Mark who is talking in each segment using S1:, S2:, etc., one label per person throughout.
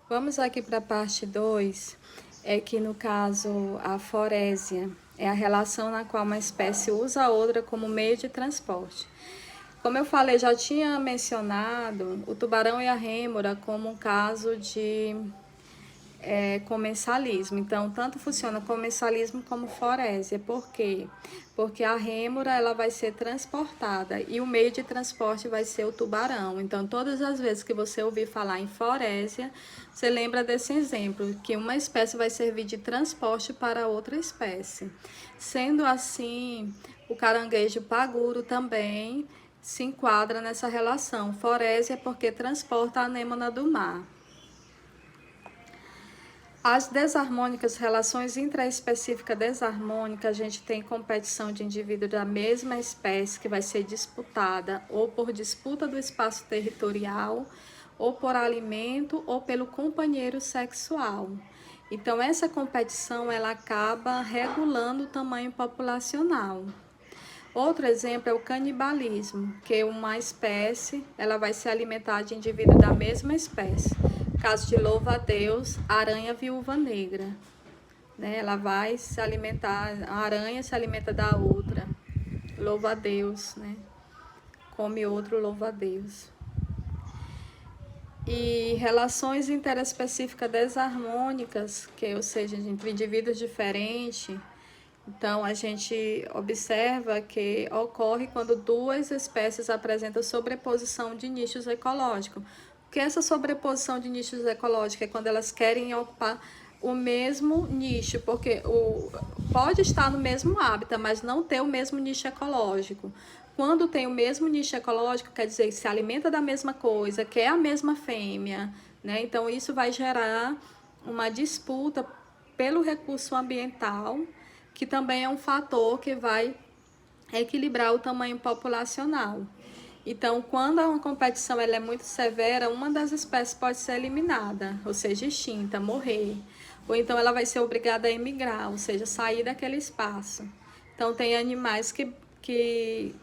S1: Vamos aqui para a parte 2, é que no caso a forésia é a relação na qual uma espécie usa a outra como meio de transporte. Como eu falei, já tinha mencionado o tubarão e a rêmora como um caso de comensalismo. Então, tanto funciona comensalismo como forésia. Por quê? Porque a rêmora ela vai ser transportada e o meio de transporte vai ser o tubarão. Então, todas as vezes que você ouvir falar em forésia, você lembra desse exemplo, que uma espécie vai servir de transporte para outra espécie. Sendo assim, o caranguejo paguro também se enquadra nessa relação. Forésia é porque transporta a anêmona do mar. As desarmônicas, relações intraespecíficas desarmônicas, a gente tem competição de indivíduos da mesma espécie que vai ser disputada ou por disputa do espaço territorial, ou por alimento, ou pelo companheiro sexual. Então, essa competição ela acaba regulando o tamanho populacional. Outro exemplo é o canibalismo, que uma espécie ela vai se alimentar de indivíduos da mesma espécie. Caso de louva-a-Deus, aranha viúva negra. Né? Ela vai se alimentar, a aranha se alimenta da outra. Louva-a-Deus, né? Come outro louva-a-Deus. E relações interespecíficas desarmônicas, que ou seja, entre indivíduos diferentes. Então, a gente observa que ocorre quando duas espécies apresentam sobreposição de nichos ecológicos. Porque essa sobreposição de nichos ecológicos é quando elas querem ocupar o mesmo nicho, porque pode estar no mesmo hábitat, mas não ter o mesmo nicho ecológico. Quando tem o mesmo nicho ecológico, quer dizer que se alimenta da mesma coisa, quer a mesma fêmea, né? Então, isso vai gerar uma disputa pelo recurso ambiental, que também é um fator que vai equilibrar o tamanho populacional. Então, quando uma competição ela é muito severa, uma das espécies pode ser eliminada, ou seja, extinta, morrer. Ou então ela vai ser obrigada a emigrar, ou seja, sair daquele espaço. Então, tem animais que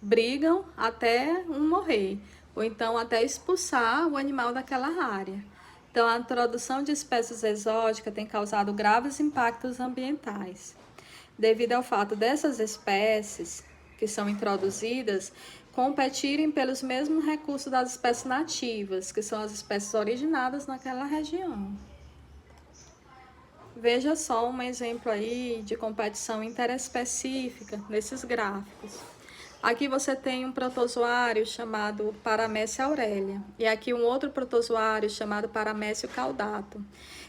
S1: brigam até um morrer, ou então até expulsar o animal daquela área. Então, a introdução de espécies exóticas tem causado graves impactos ambientais, devido ao fato dessas espécies que são introduzidas competirem pelos mesmos recursos das espécies nativas, que são as espécies originadas naquela região. Veja só um exemplo aí de competição interespecífica nesses gráficos. Aqui você tem um protozoário chamado Paramécia aurelia e aqui um outro protozoário chamado Paramécio caudato.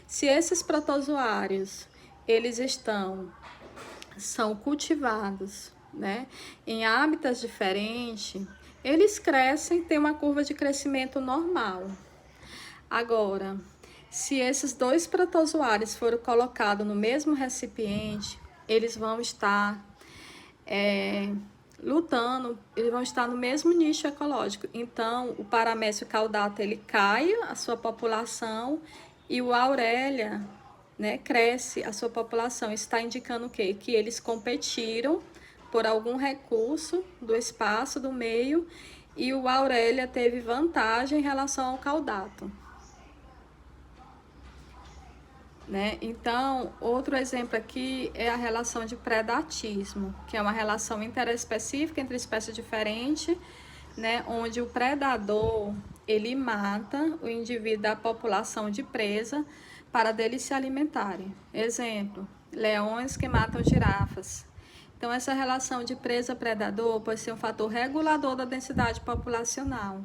S1: Se esses protozoários eles são cultivados, né, em hábitats diferentes, eles crescem, têm uma curva de crescimento normal. Agora, se esses dois protozoários forem colocados no mesmo recipiente, eles vão estar lutando, eles vão estar no mesmo nicho ecológico. Então, o Paramécio caudato ele cai a sua população e o Aurélia, né, cresce a sua população. Isso está indicando o quê? Que eles competiram por algum recurso do espaço, do meio, e o Aurélia teve vantagem em relação ao caudato. Né? Então, outro exemplo aqui é a relação de predatismo, que é uma relação interespecífica entre espécies diferentes, né? Onde o predador ele mata o indivíduo da população de presa para deles se alimentarem. Exemplo, leões que matam girafas. Então, essa relação de presa-predador pode ser um fator regulador da densidade populacional.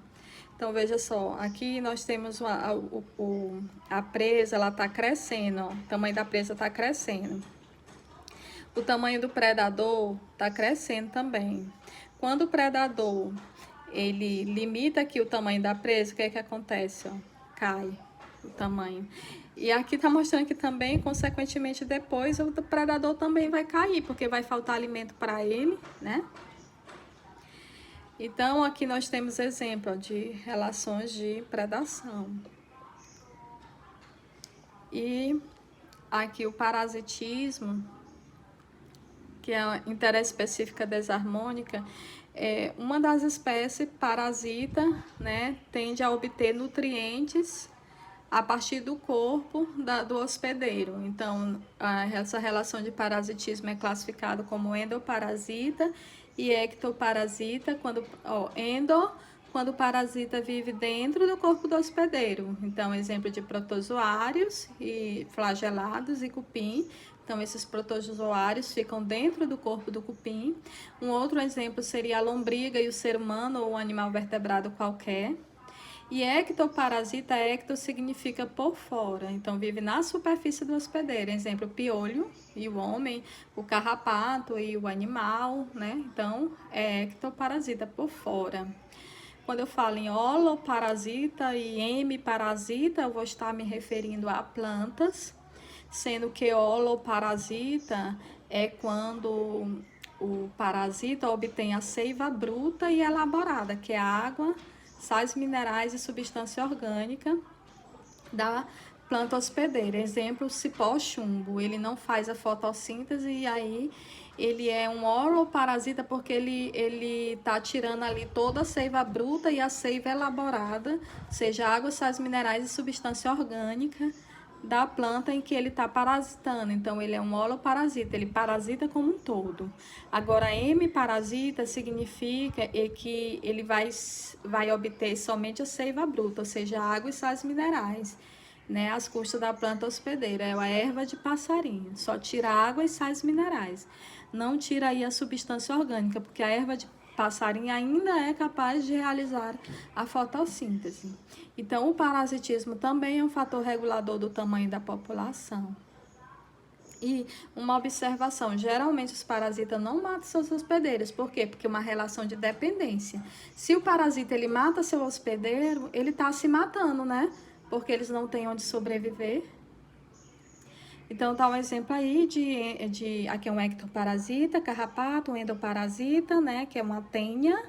S1: Então, veja só, aqui nós temos a presa, ela está crescendo, ó, o tamanho da presa está crescendo. O tamanho do predador está crescendo também. Quando o predador, ele limita aqui o tamanho da presa, o que é que acontece? Ó? Cai o tamanho. E aqui está mostrando que também, consequentemente, depois o predador também vai cair, porque vai faltar alimento para ele, né? Então, aqui nós temos exemplo de relações de predação. E aqui o parasitismo, que é a interespecífica desarmônica, uma das espécies parasita, né, tende a obter nutrientes a partir do corpo do hospedeiro. Então, essa relação de parasitismo é classificada como endoparasita e ectoparasita, quando o parasita vive dentro do corpo do hospedeiro. Então, exemplo de protozoários e flagelados e cupim. Então, esses protozoários ficam dentro do corpo do cupim. Um outro exemplo seria a lombriga e o ser humano ou um animal vertebrado qualquer. E ectoparasita, ecto significa por fora, então vive na superfície do hospedeiro. Exemplo, o piolho e o homem, o carrapato e o animal, né? Então, é ectoparasita, por fora. Quando eu falo em holoparasita e hemiparasita, eu vou estar me referindo a plantas, sendo que holoparasita é quando o parasita obtém a seiva bruta e elaborada, que é a água, sais minerais e substância orgânica da planta hospedeira. Exemplo, o cipó chumbo. Ele não faz a fotossíntese e aí ele é um holoparasita porque ele tá tirando ali toda a seiva bruta e a seiva elaborada, seja água, sais minerais e substância orgânica da planta em que ele está parasitando. Então, ele é um holoparasita, ele parasita como um todo. Agora, hemiparasita significa que ele vai obter somente a seiva bruta, ou seja, água e sais minerais, né, às custas da planta hospedeira. É a erva de passarinho, só tira água e sais minerais. Não tira aí a substância orgânica, porque a erva de passarinho ainda é capaz de realizar a fotossíntese. Então, o parasitismo também é um fator regulador do tamanho da população. E uma observação, geralmente os parasitas não matam seus hospedeiros. Por quê? Porque é uma relação de dependência. Se o parasita ele mata seu hospedeiro, ele está se matando, né? Porque eles não têm onde sobreviver. Então, tá um exemplo aí aqui é um ectoparasita, carrapato, um endoparasita, né, que é uma tenha,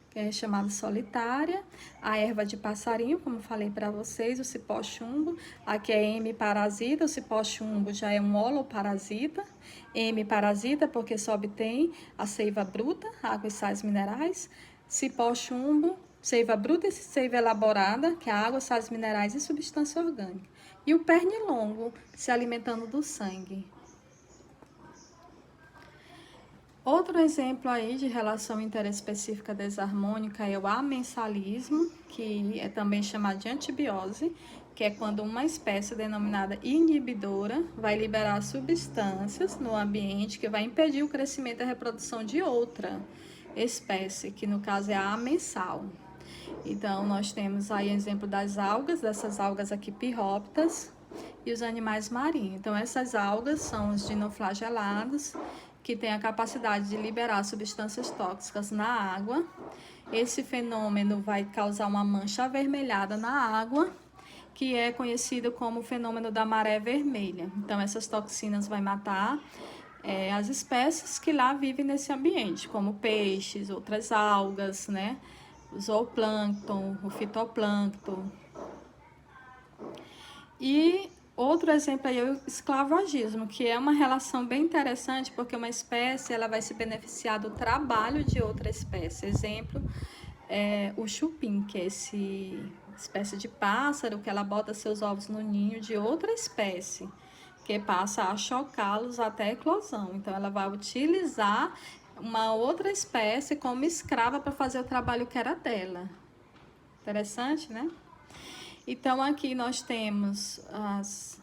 S1: que é chamada solitária, a erva de passarinho, como falei para vocês, o cipó chumbo, aqui é hemiparasita, o cipó chumbo já é um holoparasita, hemiparasita porque só obtém a seiva bruta, água e sais minerais, cipó chumbo, seiva bruta e seiva elaborada, que é água, sais minerais e substância orgânica. E o pernilongo se alimentando do sangue. Outro exemplo aí de relação interespecífica desarmônica é o amensalismo, que é também chamado de antibiose, que é quando uma espécie denominada inibidora vai liberar substâncias no ambiente que vai impedir o crescimento e a reprodução de outra espécie, que no caso é a amensal. Então, nós temos aí exemplo das algas, dessas algas aqui pirróptas, e os animais marinhos. Então, essas algas são os dinoflagelados, que têm a capacidade de liberar substâncias tóxicas na água. Esse fenômeno vai causar uma mancha avermelhada na água, que é conhecido como o fenômeno da maré vermelha. Então, essas toxinas vão matar as espécies que lá vivem nesse ambiente, como peixes, outras algas, né? O zooplâncton, o fitoplâncton. E outro exemplo aí é o esclavagismo, que é uma relação bem interessante, porque uma espécie ela vai se beneficiar do trabalho de outra espécie. Exemplo, o chupim, que é essa espécie de pássaro que ela bota seus ovos no ninho de outra espécie, que passa a chocá-los até a eclosão. Então, ela vai utilizar uma outra espécie como escrava para fazer o trabalho que era dela. Interessante, né? Então, aqui nós temos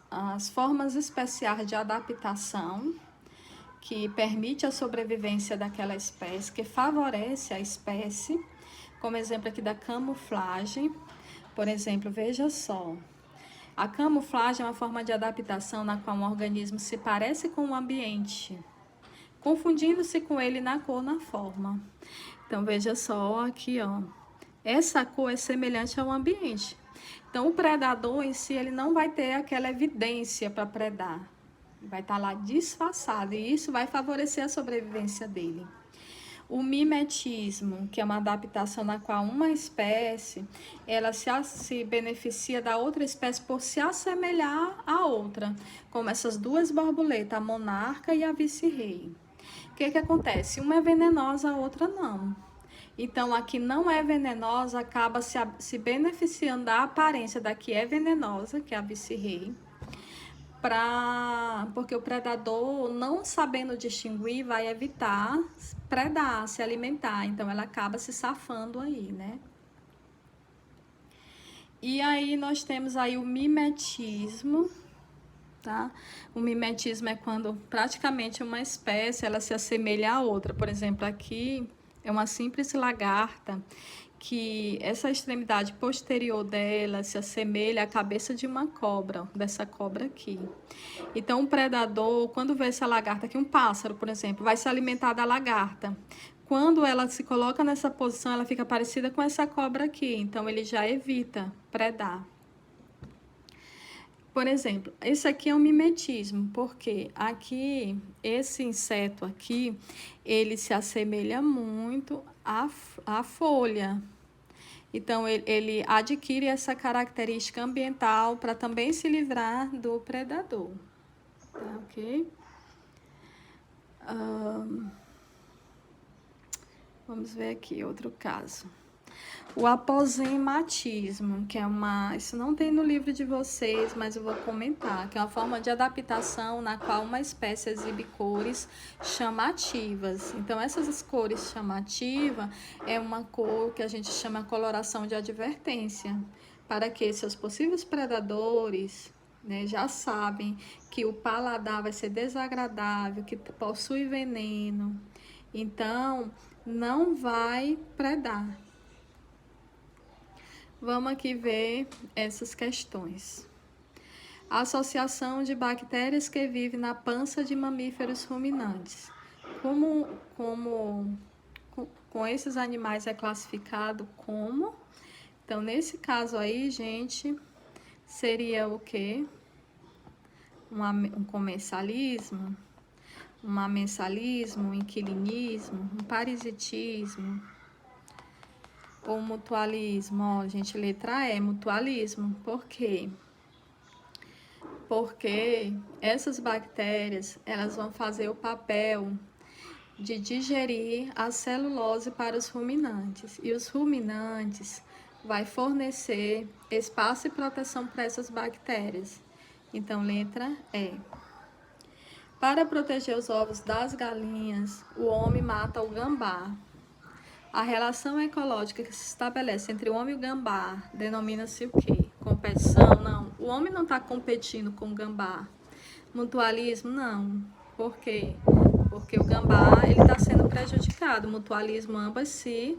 S1: as formas especiais de adaptação, que permite a sobrevivência daquela espécie, que favorece a espécie, como exemplo aqui da camuflagem. Por exemplo, veja só, a camuflagem é uma forma de adaptação na qual um organismo se parece com o ambiente, confundindo-se com ele na cor, na forma. Então, veja só aqui, ó. Essa cor é semelhante ao ambiente. Então, o predador em si, ele não vai ter aquela evidência para predar. Vai estar lá disfarçado e isso vai favorecer a sobrevivência dele. O mimetismo, que é uma adaptação na qual uma espécie, ela se beneficia da outra espécie por se assemelhar à outra, como essas duas borboletas, a monarca e a vice-rei. O que acontece? Uma é venenosa, a outra não. Então, a que não é venenosa acaba se beneficiando da aparência da que é venenosa, que é a vice-rei, porque o predador, não sabendo distinguir, vai evitar predar, se alimentar. Então, ela acaba se safando aí, né? E aí, nós temos aí o mimetismo, tá? O mimetismo é quando praticamente uma espécie, ela se assemelha à outra. Por exemplo, aqui é uma simples lagarta, que essa extremidade posterior dela se assemelha à cabeça de uma cobra, dessa cobra aqui. Então, o predador, quando vê essa lagarta aqui, um pássaro, por exemplo, vai se alimentar da lagarta. Quando ela se coloca nessa posição, ela fica parecida com essa cobra aqui. Então, ele já evita predar. Por exemplo, esse aqui é um mimetismo, porque aqui, esse inseto aqui, ele se assemelha muito à folha. Então, ele adquire essa característica ambiental para também se livrar do predador. Tá, ok? Vamos ver aqui outro caso. O aposematismo, que é isso não tem no livro de vocês, mas eu vou comentar, que é uma forma de adaptação na qual uma espécie exibe cores chamativas. Então, essas cores chamativas é uma cor que a gente chama coloração de advertência, para que seus possíveis predadores, né, já sabem que o paladar vai ser desagradável, que possui veneno, então não vai predar. Vamos aqui ver essas questões. A associação de bactérias que vivem na pança de mamíferos ruminantes. Com esses animais é classificado como? Então, nesse caso aí, gente, seria o quê? Um comensalismo, um amensalismo, um inquilinismo, um parasitismo, ou mutualismo. Ó, gente, letra E, mutualismo. Por quê? Porque essas bactérias, elas vão fazer o papel de digerir a celulose para os ruminantes. E os ruminantes vai fornecer espaço e proteção para essas bactérias. Então, letra E. Para proteger os ovos das galinhas, o homem mata o gambá. A relação ecológica que se estabelece entre o homem e o gambá denomina-se o quê? Competição? Não. O homem não está competindo com o gambá. Mutualismo? Não. Por quê? Porque o gambá está sendo prejudicado. Mutualismo, ambas se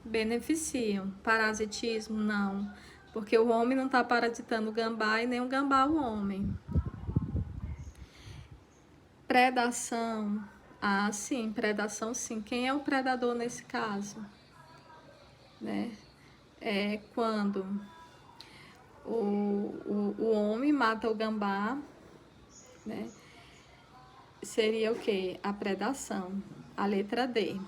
S1: beneficiam. Parasitismo? Não. Porque o homem não está parasitando o gambá e nem o gambá o homem. Predação? Ah, sim, predação sim. Quem é o predador nesse caso? Né? É quando o homem mata o gambá, né? Seria o que? A predação. A letra D.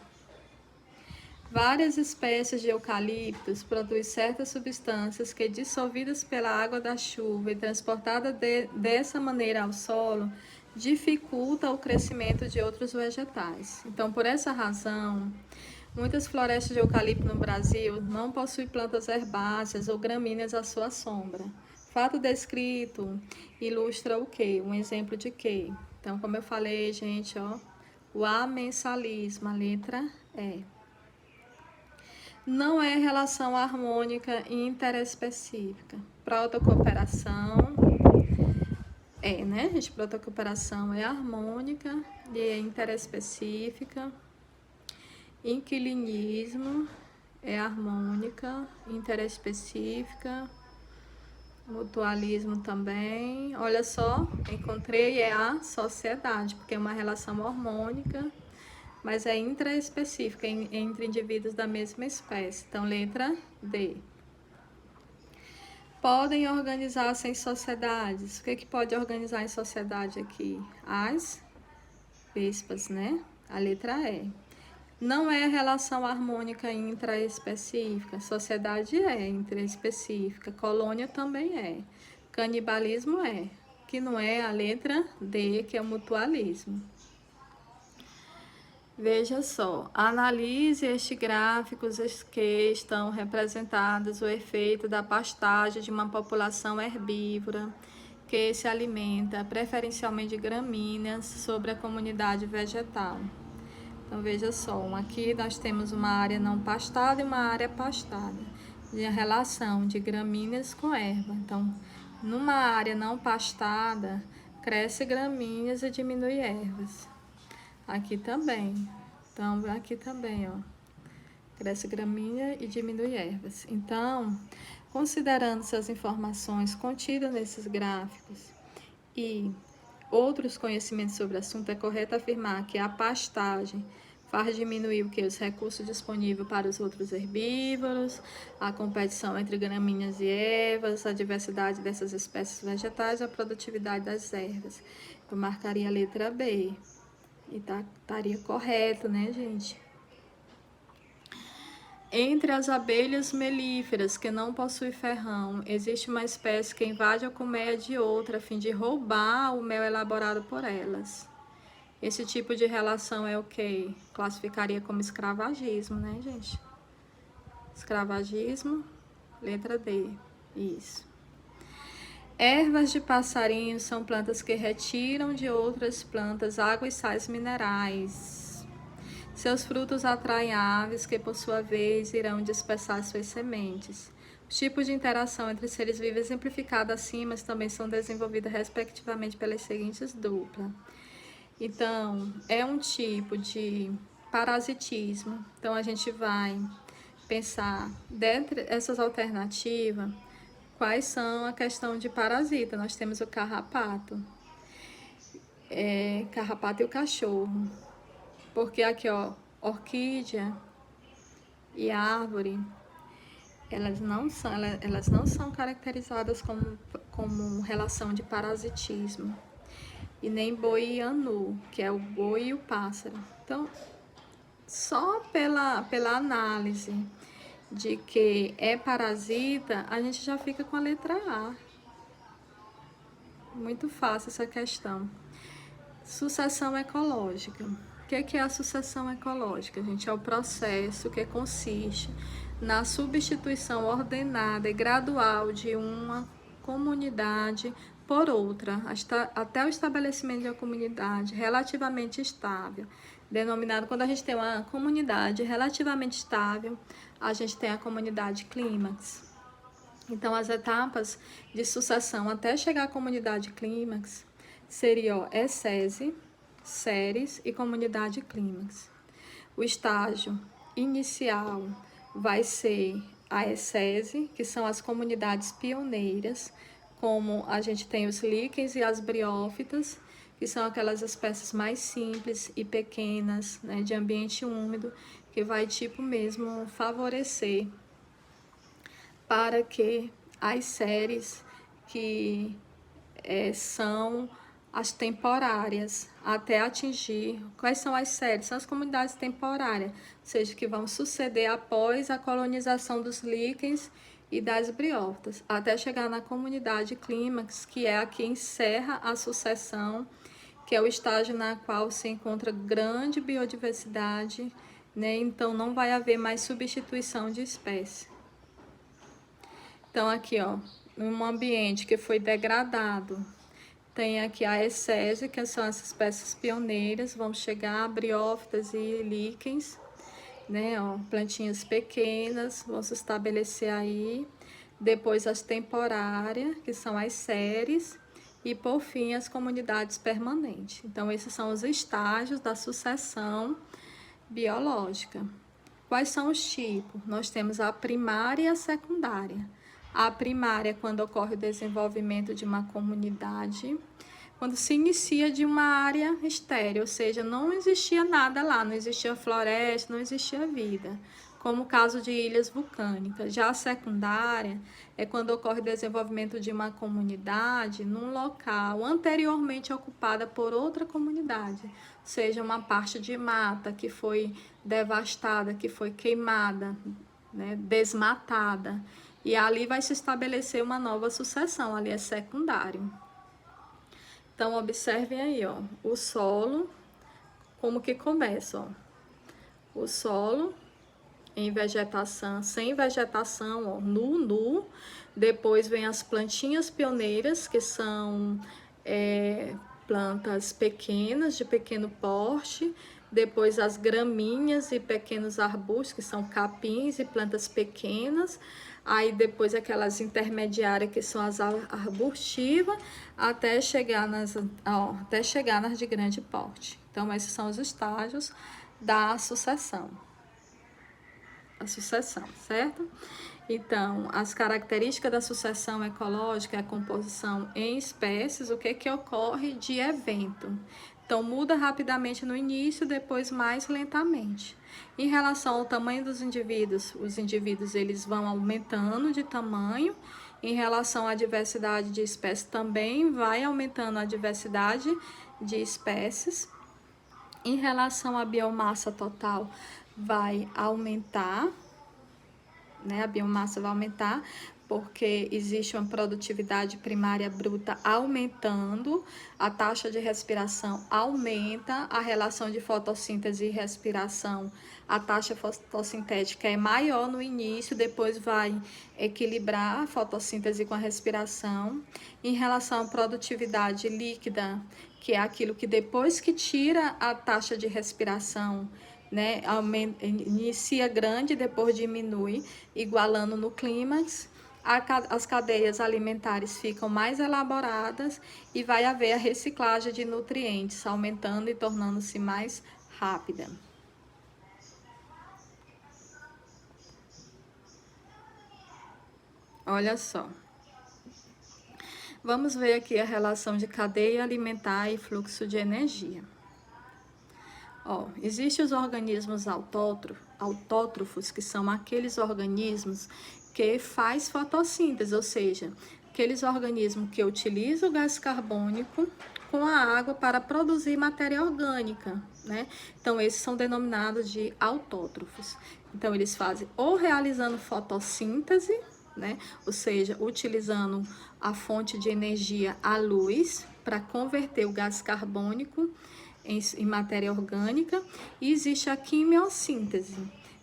S1: Várias espécies de eucaliptos produzem certas substâncias que, dissolvidas pela água da chuva e transportadas dessa maneira ao solo, dificulta o crescimento de outros vegetais. Então, por essa razão, muitas florestas de eucalipto no Brasil não possuem plantas herbáceas ou gramíneas à sua sombra. Fato descrito ilustra o quê? Um exemplo de quê? Então, como eu falei, gente, ó, o amensalismo, a letra E. Não é relação harmônica interespecífica. Protocooperação né, gente? Protocooperação é harmônica e é interespecífica. Inquilinismo é harmônica, interespecífica. Mutualismo também. Olha só, encontrei a sociedade, porque é uma relação harmônica, mas é intraespecífica entre indivíduos da mesma espécie. Então, letra D. Podem organizar-se em sociedades. O que pode organizar em sociedade aqui? As vespas, né? A letra E. Não é relação harmônica intraespecífica. Sociedade é intraespecífica. Colônia também é. Canibalismo é. Que não é a letra D, que é o mutualismo. Veja só, analise estes gráficos que estão representados o efeito da pastagem de uma população herbívora que se alimenta preferencialmente de gramíneas sobre a comunidade vegetal. Então veja só, aqui nós temos uma área não pastada e uma área pastada, de relação de gramíneas com erva. Então, numa área não pastada, cresce gramíneas e diminui ervas. Aqui também. Então, aqui também, ó. Cresce gramínea e diminui ervas. Então, considerando essas informações contidas nesses gráficos e outros conhecimentos sobre o assunto, é correto afirmar que a pastagem faz diminuir o que? Os recursos disponíveis para os outros herbívoros, a competição entre gramíneas e ervas, a diversidade dessas espécies vegetais e a produtividade das ervas. Eu marcaria a letra B. E estaria correto, né, gente? Entre as abelhas melíferas que não possuem ferrão, existe uma espécie que invade a colmeia de outra a fim de roubar o mel elaborado por elas. Esse tipo de relação é o que classificaria como escravagismo, né, gente? Escravagismo, letra D. Isso. Ervas de passarinho são plantas que retiram de outras plantas água e sais minerais. Seus frutos atraem aves que, por sua vez, irão dispersar suas sementes. Os tipos de interação entre seres vivos exemplificados acima também são desenvolvidos respectivamente pelas seguintes duplas. Então, é um tipo de parasitismo. Então, a gente vai pensar, dentre essas alternativas, quais são a questão de parasita. Nós temos o carrapato, carrapato e o cachorro. Porque aqui, ó, orquídea e árvore, elas não são caracterizadas como relação de parasitismo. E nem boi e anu, que é o boi e o pássaro. Então, só pela análise de que é parasita, a gente já fica com a letra A. Muito fácil essa questão. Sucessão ecológica. O que é a sucessão ecológica, gente? É o processo que consiste na substituição ordenada e gradual de uma comunidade por outra, até o estabelecimento de uma comunidade relativamente estável. Denominado, quando a gente tem uma comunidade relativamente estável, a gente tem a comunidade clímax. Então, as etapas de sucessão até chegar à comunidade clímax seriam ecese, séries e comunidade clímax. O estágio inicial vai ser a ecese, que são as comunidades pioneiras, como a gente tem os líquens e as briófitas, que são aquelas espécies mais simples e pequenas, né, de ambiente úmido, que vai tipo mesmo favorecer para que as séries que são as temporárias, até atingir. Quais são as séries? São as comunidades temporárias, ou seja, que vão suceder após a colonização dos líquens e das briófitas, até chegar na comunidade clímax, que é a que encerra a sucessão, que é o estágio na qual se encontra grande biodiversidade, né? Então não vai haver mais substituição de espécie. Então aqui, ó, um ambiente que foi degradado, tem aqui a ecese, que são as espécies pioneiras, vamos chegar a briófitas e líquens, né, ó, plantinhas pequenas, vão se estabelecer aí. Depois as temporárias, que são as séries, e por fim as comunidades permanentes. Então esses são os estágios da sucessão biológica. Quais são os tipos? Nós temos a primária e a secundária. A primária é quando ocorre o desenvolvimento de uma comunidade, quando se inicia de uma área estéril, ou seja, não existia nada lá, não existia floresta, não existia vida, como o caso de ilhas vulcânicas. Já a secundária é quando ocorre o desenvolvimento de uma comunidade num local anteriormente ocupada por outra comunidade, ou seja, uma parte de mata que foi devastada, que foi queimada, né, desmatada. E ali vai se estabelecer uma nova sucessão, ali é secundário. Então, observem aí, ó, o solo, como que começa, ó. o solo em vegetação, sem vegetação, ó, nu. Depois vem as plantinhas pioneiras, que são plantas pequenas, de pequeno porte. Depois as graminhas e pequenos arbustos, que são capins e plantas pequenas. Aí depois aquelas intermediárias, que são as arbustivas, até chegar nas de grande porte. Então, esses são os estágios da sucessão. A sucessão, certo? Então, as características da sucessão ecológica é a composição em espécies, o que ocorre de evento. Então, muda rapidamente no início, depois mais lentamente. Em relação ao tamanho dos indivíduos, os indivíduos eles vão aumentando de tamanho. Em relação à diversidade de espécies, também vai aumentando a diversidade de espécies. Em relação à biomassa total, vai aumentar, né? A biomassa vai aumentar porque existe uma produtividade primária bruta aumentando, a taxa de respiração aumenta, a relação de fotossíntese e respiração, a taxa fotossintética é maior no início, depois vai equilibrar a fotossíntese com a respiração. Em relação à produtividade líquida, que é aquilo que depois que tira a taxa de respiração, né, inicia grande, depois diminui, igualando no clímax. As cadeias alimentares ficam mais elaboradas e vai haver a reciclagem de nutrientes, aumentando e tornando-se mais rápida. Olha só. Vamos ver aqui a relação de cadeia alimentar e fluxo de energia. Existem os organismos autótrofos, que são aqueles organismos que faz fotossíntese, ou seja, aqueles organismos que utilizam o gás carbônico com a água para produzir matéria orgânica, né? Então, esses são denominados de autótrofos. Então, eles fazem ou realizando fotossíntese, né? Ou seja, utilizando a fonte de energia, a luz, para converter o gás carbônico em matéria orgânica, e existe a quimiossíntese,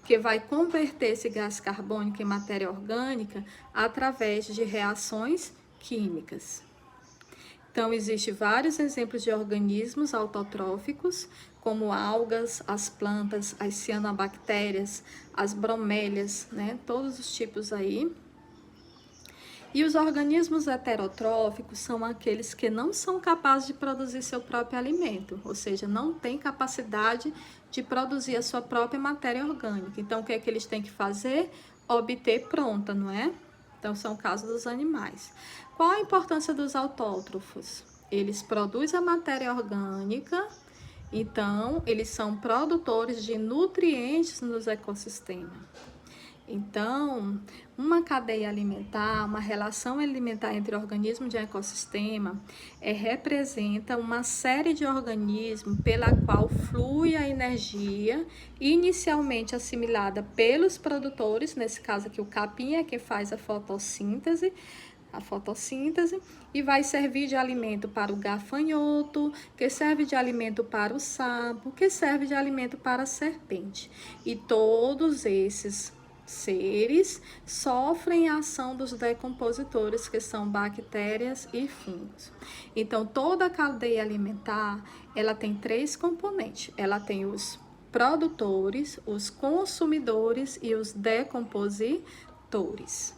S1: que vai converter esse gás carbônico em matéria orgânica através de reações químicas. Então, existem vários exemplos de organismos autotróficos, como algas, as plantas, as cianobactérias, as bromélias, né? Todos os tipos aí. E os organismos heterotróficos são aqueles que não são capazes de produzir seu próprio alimento, ou seja, não têm capacidade de produzir a sua própria matéria orgânica. Então, o que é que eles têm que fazer? Obter pronta, não é? Então, são o caso dos animais. Qual a importância dos autótrofos? Eles produzem a matéria orgânica, então, eles são produtores de nutrientes nos ecossistemas. Então, uma cadeia alimentar, uma relação alimentar entre organismos de ecossistema, representa uma série de organismos pela qual flui a energia, inicialmente assimilada pelos produtores, nesse caso aqui o capim é que faz a fotossíntese, e vai servir de alimento para o gafanhoto, que serve de alimento para o sapo, que serve de alimento para a serpente. E todos esses seres sofrem a ação dos decompositores, que são bactérias e fungos. Então, toda a cadeia alimentar, ela tem 3 componentes. Ela tem os produtores, os consumidores e os decompositores.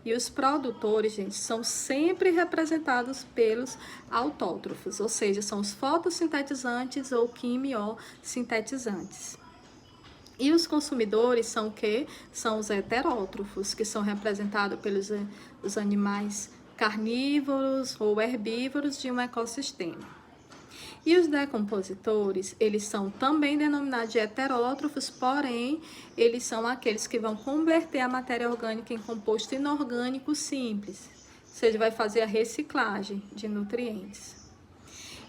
S1: E os produtores, gente, são sempre representados pelos autótrofos, ou seja, são os fotossintetizantes ou quimiosintetizantes. E os consumidores são o quê? São os heterótrofos, que são representados pelos os animais carnívoros ou herbívoros de um ecossistema. E os decompositores, eles são também denominados de heterótrofos, porém, eles são aqueles que vão converter a matéria orgânica em composto inorgânico simples. Ou seja, vai fazer a reciclagem de nutrientes.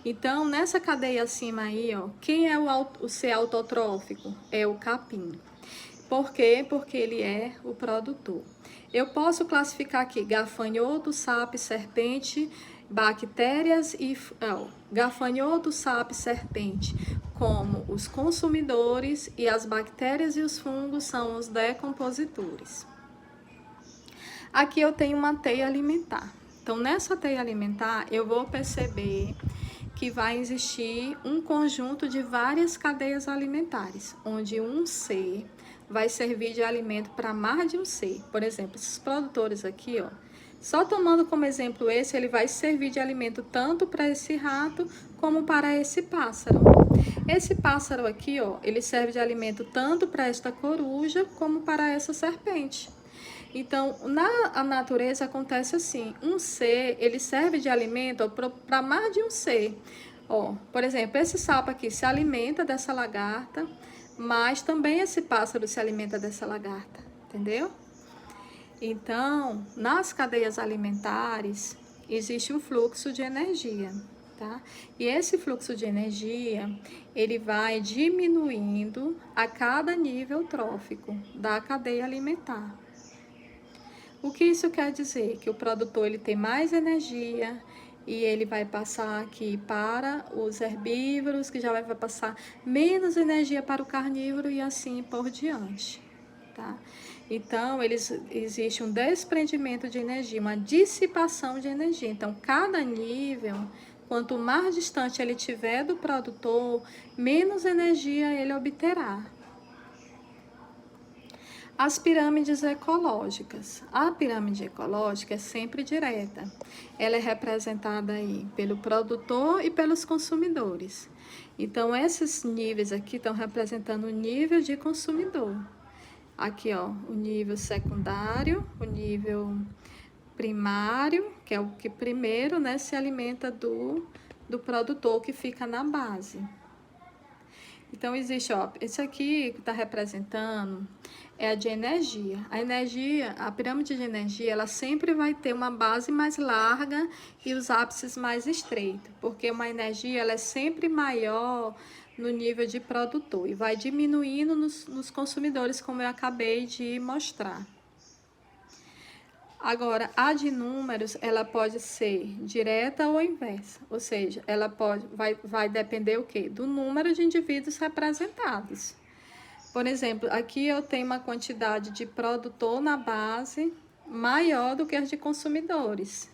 S1: Então, nessa cadeia acima aí, quem é o ser autotrófico? É o capim. Por quê? Porque ele é o produtor. Eu posso classificar aqui gafanhoto, sapo, serpente, bactérias e gafanhoto, sapo, serpente como os consumidores e as bactérias e os fungos são os decompositores. Aqui eu tenho uma teia alimentar. Então, nessa teia alimentar, eu vou perceber que vai existir um conjunto de várias cadeias alimentares, onde um C vai servir de alimento para mais de um C. Por exemplo, esses produtores aqui, ó, só tomando como exemplo esse, ele vai servir de alimento tanto para esse rato como para esse pássaro. Esse pássaro aqui, ó, ele serve de alimento tanto para esta coruja como para essa serpente. Então, na natureza acontece assim, um C, ele serve de alimento para mais de um C. Ó, por exemplo, esse sapo aqui se alimenta dessa lagarta, mas também esse pássaro se alimenta dessa lagarta, entendeu? Então, nas cadeias alimentares, existe um fluxo de energia, tá? E esse fluxo de energia, ele vai diminuindo a cada nível trófico da cadeia alimentar. O que isso quer dizer? Que o produtor ele tem mais energia e ele vai passar aqui para os herbívoros, que já vai passar menos energia para o carnívoro e assim por diante, tá? Então, existe um desprendimento de energia, uma dissipação de energia. Então, cada nível, quanto mais distante ele tiver do produtor, menos energia ele obterá. As pirâmides ecológicas. A pirâmide ecológica é sempre direta. Ela é representada aí pelo produtor e pelos consumidores. Então, esses níveis aqui estão representando o nível de consumidor. Aqui, ó, o nível secundário, o nível primário, que é o que primeiro, né, se alimenta do produtor que fica na base. Então, existe, ó, esse aqui que está representando é a de energia. A energia, a pirâmide de energia, ela sempre vai ter uma base mais larga e os ápices mais estreitos, porque uma energia, ela é sempre maior no nível de produtor e vai diminuindo nos consumidores, como eu acabei de mostrar. Agora, a de números, ela pode ser direta ou inversa, ou seja, ela vai depender o quê? Do número de indivíduos representados. Por exemplo, aqui eu tenho uma quantidade de produtor na base maior do que as de consumidores.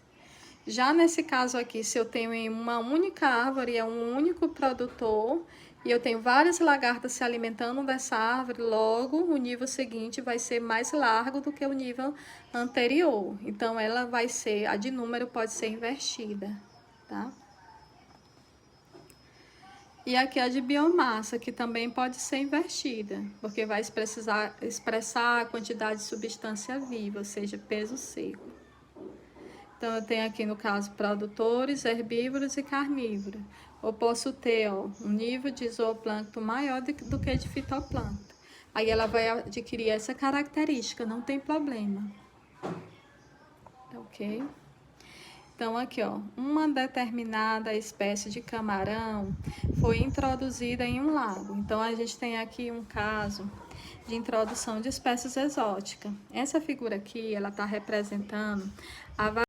S1: Já nesse caso aqui, se eu tenho em uma única árvore, é um único produtor, e eu tenho várias lagartas se alimentando dessa árvore, logo o nível seguinte vai ser mais largo do que o nível anterior. Então, ela vai ser, a de número pode ser invertida, tá? E aqui a de biomassa, que também pode ser invertida, porque vai expressar a quantidade de substância viva, ou seja, peso seco. Então, eu tenho aqui, no caso, produtores, herbívoros e carnívoros. Eu posso ter, ó, um nível de zooplâncton maior do que de fitoplâncton. Aí ela vai adquirir essa característica, não tem problema. Ok? Então, aqui, ó, uma determinada espécie de camarão foi introduzida em um lago. Então, a gente tem aqui um caso de introdução de espécies exóticas. Essa figura aqui, ela está representando a